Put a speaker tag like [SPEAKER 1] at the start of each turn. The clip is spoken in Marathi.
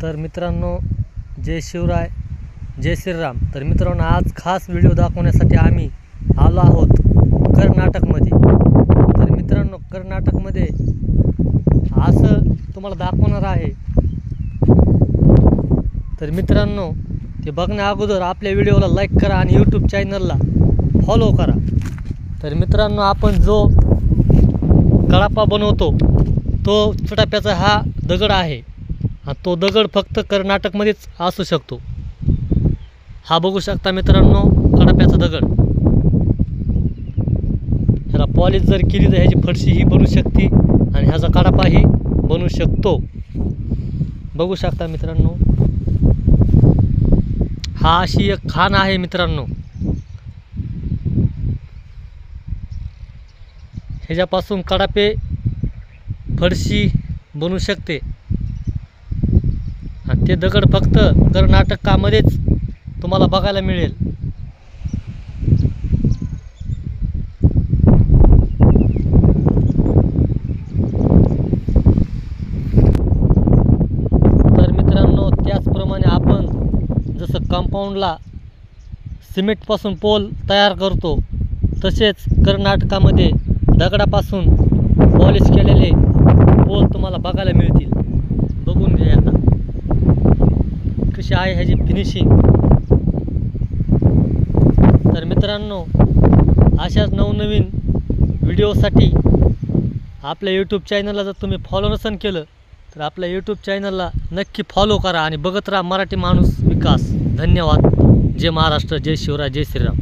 [SPEAKER 1] तर मित्रांनो, जय शिवराय, जय श्रीराम। तर मित्रांनो, आज खास व्हिडिओ दाखवण्यासाठी आम्ही आलो आहोत कर्नाटकमध्ये। तर मित्रांनो, कर्नाटकमध्ये असं तुम्हाला दाखवणार आहे। तर मित्रांनो, ते बघण्या अगोदर आपल्या व्हिडिओला लाईक करा आणि यूट्यूब चॅनलला फॉलो करा। तर मित्रांनो, आपण जो कळापा बनवतो तो चुटाप्याचा हा दगड आहे। तो दगड फक्त कर्नाटकमध्येच असू शकतो। हा बघू शकता मित्रांनो, कळाप्याचा दगड। ह्याला पॉलिश जर केली तर ह्याची फरशी ही बनू शकते आणि ह्याचा कळापाही बनू शकतो। बघू शकता मित्रांनो, हा अशी एक खाण आहे मित्रांनो। ह्याच्यापासून कळापे फरशी बनू शकते आणि ते दगड फक्त कर्नाटकामध्येच तुम्हाला बघायला मिळेल। तर मित्रांनो, त्याचप्रमाणे आपण जसं कंपाऊंडला सिमेंटपासून पोल तयार करतो, तसेच कर्नाटकामध्ये दगडापासून पॉलिश केलेले पोल तुम्हाला बघायला मिळतील। बघून घ्या आता कशी आहे ह्याची फिनिशिंग। तर मित्रांनो, अशाच नवनवीन व्हिडिओसाठी आपल्या यूट्यूब चॅनलला जर तुम्ही फॉलो नसेल केलं तर आपल्या यूट्यूब चॅनलला नक्की फॉलो करा आणि बघत राहा मराठी माणूस विकास। धन्यवाद। जय महाराष्ट्र, जय शिवराय, जय श्रीराम।